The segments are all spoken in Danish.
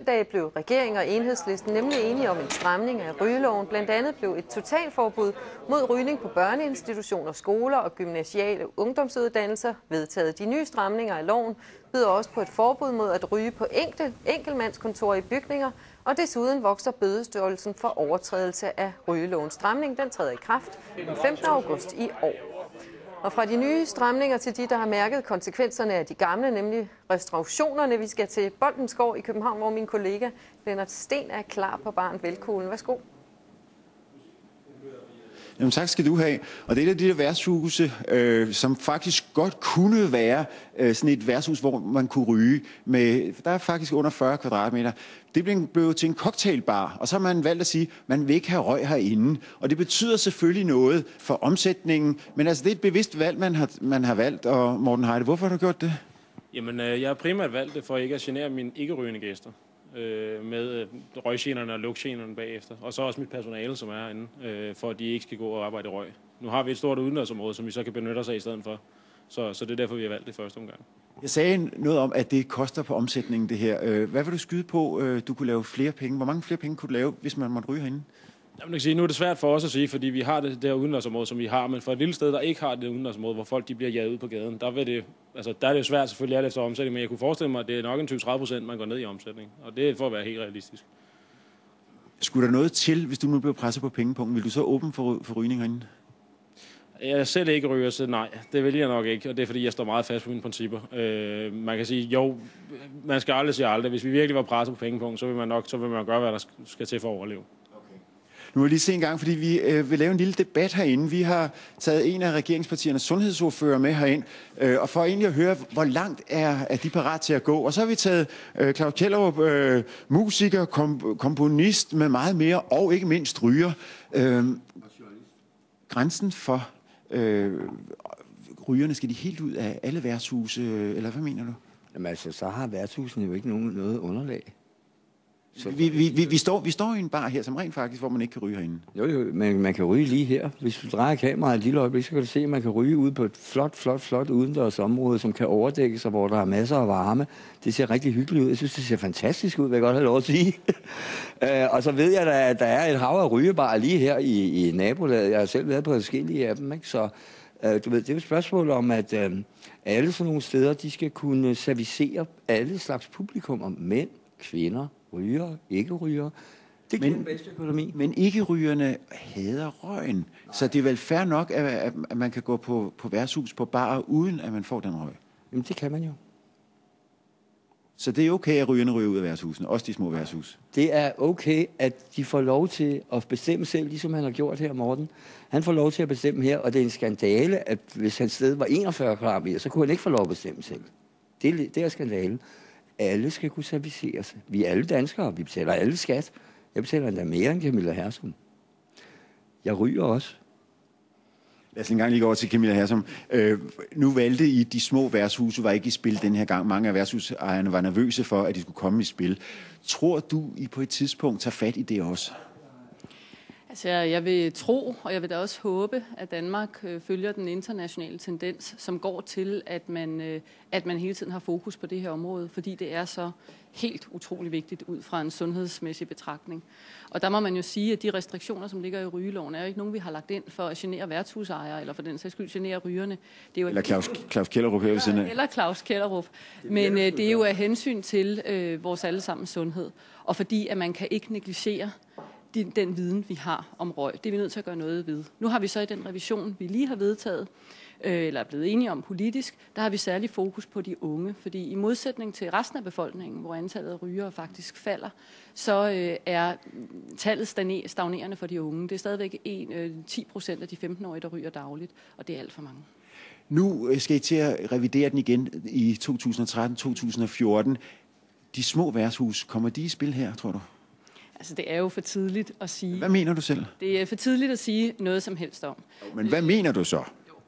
I dag blev regeringen og Enhedslisten nemlig enige om en stramning af rygeloven. Blandt andet blev et totalforbud mod rygning på børneinstitutioner, skoler og gymnasiale ungdomsuddannelser vedtaget. De nye stramninger af loven byder også på et forbud mod at ryge på enkeltmandskontorer i bygninger, og desuden vokser bødestørrelsen for overtrædelse af rygelovens stramning. Den træder i kraft den 15. august i år. Og fra de nye stramninger til de, der har mærket konsekvenserne af de gamle, nemlig restaurationerne. Vi skal til Boldenskov i København, hvor min kollega Lennart Sten er klar på baren Velkuglen. Værsgo. Jamen, tak skal du have. Og det er et af de der værtshuse, som faktisk godt kunne være sådan et værtshus, hvor man kunne ryge. Der er faktisk under 40 kvadratmeter. Det blev til en cocktailbar, og så har man valgt at sige, at man vil ikke have røg herinde. Og det betyder selvfølgelig noget for omsætningen, men altså det er et bevidst valg, man har valgt. Og Morten Heide, hvorfor har du gjort det? Jamen, jeg har primært valgt det for ikke at genere mine ikke-rygende gæster med røggenerne og lugtgenerne bagefter. Og så også mit personale, som er herinde, for at de ikke skal gå og arbejde i røg. Nu har vi et stort udendørsområde, som vi så kan benytte os af i stedet for. Så det er derfor, vi har valgt det første omgang. Jeg sagde noget om, at det koster på omsætningen, det her. Hvad vil du skyde på, du kunne lave flere penge? Hvor mange flere penge kunne du lave, hvis man måtte ryge herinde? Jamen, jeg kan sige, nu er det svært for os at sige, fordi vi har det der udendørsområde, som vi har, men for et lille sted, der ikke har det udendørsområde, hvor folk de bliver jaget ud på gaden, der er det jo svært selvfølgelig alt efter omsætning, men jeg kunne forestille mig, at det er nok en 20-30%, man går ned i omsætning, og det er for at være helt realistisk. Skulle der noget til, hvis du nu blev presset på pengepunkten? Vil du så åbne for rygning herinde? Jeg selv ikke ryger, så nej, det vil jeg nok ikke, og det er fordi, jeg står meget fast på mine principper. Man kan sige, jo, man skal aldrig sige aldrig. Hvis vi virkelig var presset på pengepunkten, så vil man gøre, hvad der skal til for at overleve. Nu vil jeg lige se en gang, fordi vi vil lave en lille debat herinde. Vi har taget en af regeringspartiernes sundhedsordfører med herind, og for egentlig at høre, hvor langt er de parat til at gå. Og så har vi taget Claus Kjellerup, musiker, komponist med meget mere, og ikke mindst ryger. Grænsen for rygerne, skal de helt ud af alle værtshuse, eller hvad mener du? Jamen altså, så har værtshusene jo ikke noget underlag. Vi står i en bar her, som rent faktisk, hvor man ikke kan ryge herinde. Jo, men man kan ryge lige her. Hvis du drejer kameraet et lille øjeblik, så kan du se, at man kan ryge ude på et flot udendørsområde, som kan overdækkes, og hvor der er masser af varme. Det ser rigtig hyggeligt ud. Jeg synes, det ser fantastisk ud, vil jeg godt have lov at sige. Og så ved jeg, at der er et hav af rygebarer lige her i nabolaget. Jeg har selv været på forskellige af dem, ikke? Så du ved, det er jo et spørgsmål om, at alle sådan nogle steder, de skal kunne servicere alle slags publikummer. Mænd, kvinder, ryger, ikke-ryger. Det giver den bedste økonomi. Men ikke-rygerne hader røgen. Så det er vel fair nok, at man kan gå på værtshus, på barer, uden at man får den røg? Jamen, det kan man jo. Så det er okay, at rygerne ryger ud af værtshusene, også de små værtshus? Det er okay, at de får lov til at bestemme selv, ligesom han har gjort her, Morten. Han får lov til at bestemme her, og det er en skandale, at hvis hans sted var 41 kvadratmeter, så kunne han ikke få lov at bestemme selv. Det er skandale. Alle skal kunne serviceres. Vi er alle danskere, vi betaler alle skat. Jeg betaler endda mere end Camilla Hersom. Jeg ryger også. Lad os en gang lige gå over til Camilla Hersom. Nu valgte I de små værtshuse, var ikke i spil den her gang. Mange af værtshusejerne var nervøse for, at de skulle komme i spil. Tror du, I på et tidspunkt tager fat i det også? Altså, jeg vil tro, og jeg vil da også håbe, at Danmark følger den internationale tendens, som går til, at man hele tiden har fokus på det her område, fordi det er så helt utrolig vigtigt ud fra en sundhedsmæssig betragtning. Og der må man jo sige, at de restriktioner, som ligger i rygeloven, er jo ikke nogen, vi har lagt ind for at genere værtshusejere, eller for den sags skyld genere rygerne. Det er jo eller Claus Kjellerup her ved siden af. Eller Claus Kjellerup. Men det er jo af hensyn til vores allesammens sundhed, og fordi at man kan ikke negligere den viden, vi har om røg. Det er vi nødt til at gøre noget ved. Nu har vi så i den revision, vi lige har vedtaget, eller er blevet enige om politisk, der har vi særlig fokus på de unge, fordi i modsætning til resten af befolkningen, hvor antallet af rygere faktisk falder, så er tallet stagnerende for de unge. Det er stadigvæk 10% af de 15-årige, der ryger dagligt, og det er alt for mange. Nu skal I til at revidere den igen i 2013-2014. De små værtshus, kommer de i spil her, tror du? Altså, det er jo for tidligt at sige. Hvad mener du selv? Det er for tidligt at sige noget som helst om. Men hvad mener du så?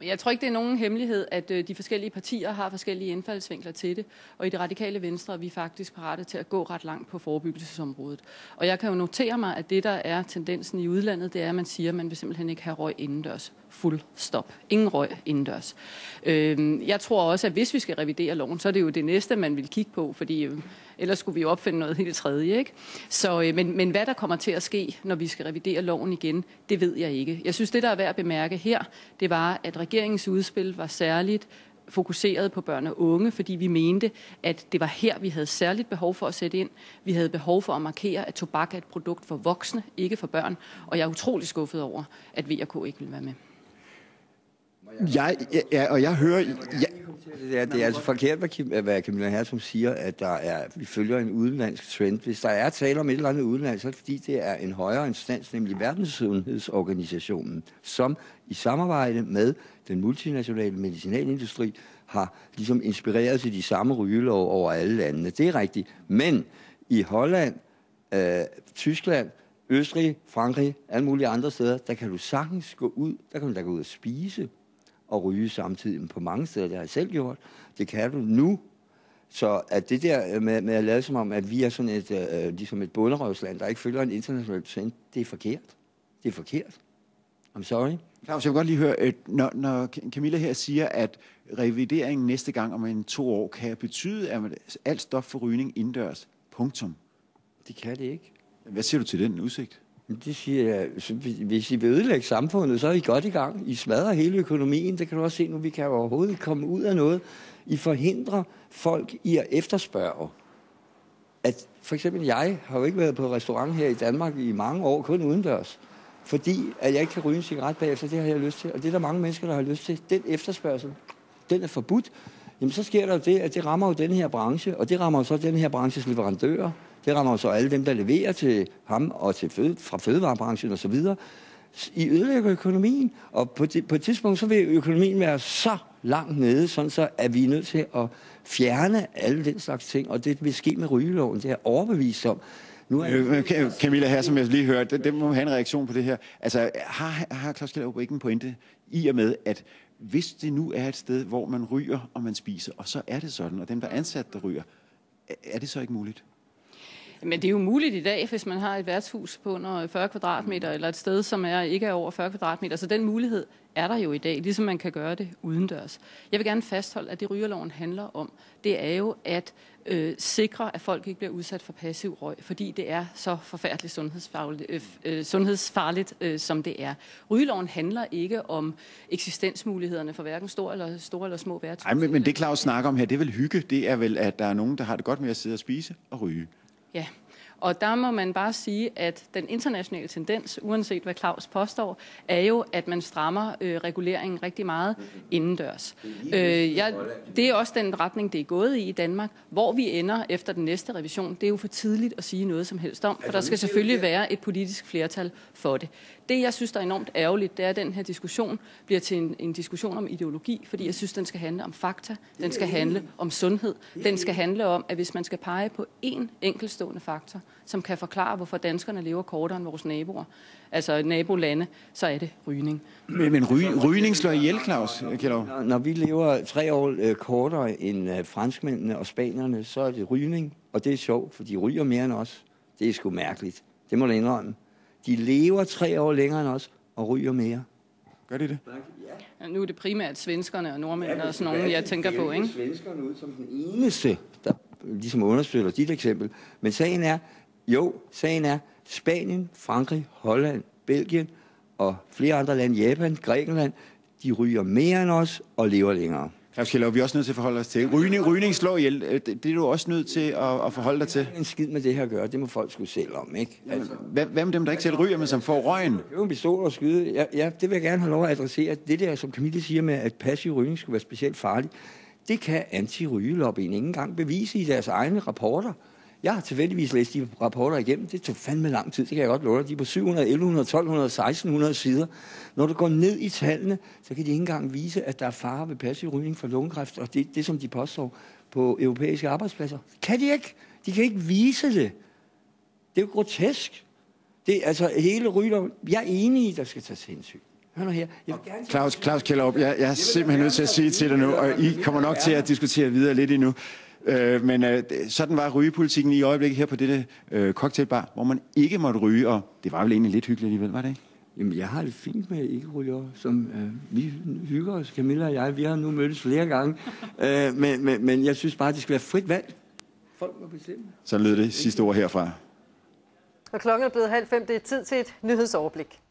Jeg tror ikke, det er nogen hemmelighed, at de forskellige partier har forskellige indfaldsvinkler til det. Og i det radikale venstre er vi faktisk parate til at gå ret langt på forebyggelsesområdet. Og jeg kan jo notere mig, at det, der er tendensen i udlandet, det er, at man siger, at man vil simpelthen ikke have røg indendørs. Fuld stop. Ingen røg indendørs. Jeg tror også, at hvis vi skal revidere loven, så er det jo det næste, man vil kigge på, fordi Ellers skulle vi jo opfinde noget helt tredje, ikke? Så, men hvad der kommer til at ske, når vi skal revidere loven igen, det ved jeg ikke. Jeg synes, det der er værd at bemærke her, det var, at regeringens udspil var særligt fokuseret på børn og unge, fordi vi mente, at det var her, vi havde særligt behov for at sætte ind. Vi havde behov for at markere, at tobak er et produkt for voksne, ikke for børn. Og jeg er utrolig skuffet over, at V&K ikke vil være med. Jeg hører... Det er altså forkert, hvad Camilla Hersom siger, at vi følger en udenlandsk trend. Hvis der er tale om et eller andet udenland, så er det fordi, det er en højere instans, nemlig Verdenssundhedsorganisationen, som i samarbejde med den multinationale medicinalindustri har ligesom inspireret til de samme rygelov over alle landene. Det er rigtigt. Men i Holland, Tyskland, Østrig, Frankrig, alle mulige andre steder, der kan du sagtens gå ud, der kan du da gå ud og spise og ryge samtidig. På mange steder, det har jeg selv gjort. Det kan du nu. Så at det der med at lade som om, at vi er sådan ligesom et bunderøvsland, der ikke følger en international trend, det er forkert. Det er forkert. I'm sorry. Claus, jeg vil godt lige høre, når Camilla her siger, at revideringen næste gang om 2 år kan betyde, at alt stop for rygning indendørs. Punktum. Det kan det ikke. Hvad siger du til den udsigt? Det siger jeg, hvis I vil ødelægge samfundet, så er I godt i gang. I smadrer hele økonomien. Det kan du også se nu. Vi kan overhovedet ikke komme ud af noget. I forhindrer folk i at efterspørge. At for eksempel jeg har jo ikke været på restaurant her i Danmark i mange år, kun udendørs. Fordi at jeg ikke kan ryge en cigaret bagefter, det har jeg lyst til. Og det er der mange mennesker, der har lyst til. Den efterspørgsel, den er forbudt. Jamen så sker der jo det, at det rammer jo den her branche, og det rammer jo så den her branches leverandører. Det rammer jo så alle dem, der leverer til ham og fra fødevarebranchen osv. I ødelægger økonomien, og på et tidspunkt så vil økonomien være så langt nede, sådan så at vi er nødt til at fjerne alle den slags ting, og det vil ske med rygeloven. Det er overbevist om. Camilla her, som jeg lige hørte, det må have en reaktion på det her. Altså, har Claus Kjellerup ikke en pointe i og med, at hvis det nu er et sted, hvor man ryger og man spiser, og så er det sådan, og dem, der er ansat, der ryger, er det så ikke muligt? Men det er jo muligt i dag, hvis man har et værtshus på under 40 kvadratmeter, eller et sted, som ikke er over 40 kvadratmeter. Så den mulighed er der jo i dag, ligesom man kan gøre det udendørs. Jeg vil gerne fastholde, at det rygerloven handler om, det er jo at sikre, at folk ikke bliver udsat for passiv røg, fordi det er så forfærdeligt sundhedsfarligt, som det er. Rygeloven handler ikke om eksistensmulighederne for hverken store eller små værtshus. Nej, men det Claus snakker om her, det er vel hygge. Det er vel, at der er nogen, der har det godt med at sidde og spise og ryge. Ja, og der må man bare sige, at den internationale tendens, uanset hvad Claus påstår, er jo, at man strammer reguleringen rigtig meget indendørs. Det er også den retning, det er gået i Danmark. Hvor vi ender efter den næste revision, det er jo for tidligt at sige noget som helst om, for der skal selvfølgelig være et politisk flertal for det. Det, jeg synes, der er enormt ærgerligt, det er, at den her diskussion bliver til en diskussion om ideologi, fordi jeg synes, den skal handle om fakta, den skal handle om sundhed, den skal handle om, at hvis man skal pege på én enkeltstående faktor, som kan forklare, hvorfor danskerne lever kortere end vores naboer, altså nabolande, så er det rygning. Men rygning slår ihjel, Claus Kjellerup? Når vi lever 3 år kortere end franskmændene og spanierne, så er det rygning, og det er sjovt, for de ryger mere end os. Det er sgu mærkeligt. Det må du indrømme. De lever 3 år længere end os og ryger mere. Gør de det? Ja, nu er det primært svenskerne og nordmændene og sådan nogle, jeg tænker på, ikke? Svenskerne ud som den eneste, der ligesom understøtter dit eksempel. Men sagen er, Spanien, Frankrig, Holland, Belgien og flere andre lande, Japan, Grækenland, de ryger mere end os og lever længere. Claus Kjellerup, vi er også nødt til at forholde os til. Rygning slår ihjel. Det er du også nødt til at forholde dig til. En skid med det her at gøre, det må folk sgu selv om, ikke? Altså, hvad med dem, der ikke selv ryger, men som får røgen? Det er jo en pistol og skyde. Det vil jeg gerne have lov at adressere. Det der, som Camille siger med, at passiv rygning skulle være specielt farligt, det kan anti-rygelobbyen ikke engang bevise i deres egne rapporter. Jeg har tilfældigvis læst de rapporter igennem. Det tog fandme lang tid, det kan jeg godt love dig. De er på 700, 1100, 1200, 1600 sider. Når du går ned i tallene, så kan de ikke engang vise, at der er fare ved passiv rygning for lungekræft, og det som de påstår på europæiske arbejdspladser. Kan de ikke? De kan ikke vise det. Det er jo grotesk. Det er altså hele rygeloven. Jeg er enig i, der skal tages hensyn. Hør nu her. Claus Kjellerup, jeg er simpelthen nødt til at sige til dig nu, og I kommer nok til at diskutere videre lidt endnu. Men sådan var rygepolitikken i øjeblikket her på dette cocktailbar, hvor man ikke måtte ryge, og det var vel egentlig lidt hyggeligt alligevel, var det ikke? Jamen, jeg har det fint med ikke-rygere, som vi hygger os, Camilla og jeg. Vi har nu mødtes flere gange, men jeg synes bare, det skal være frit valg. Folk må bestemme. Så lød det sidste ord herfra. Og klokken er blevet 4:30. Det er tid til et nyhedsoverblik.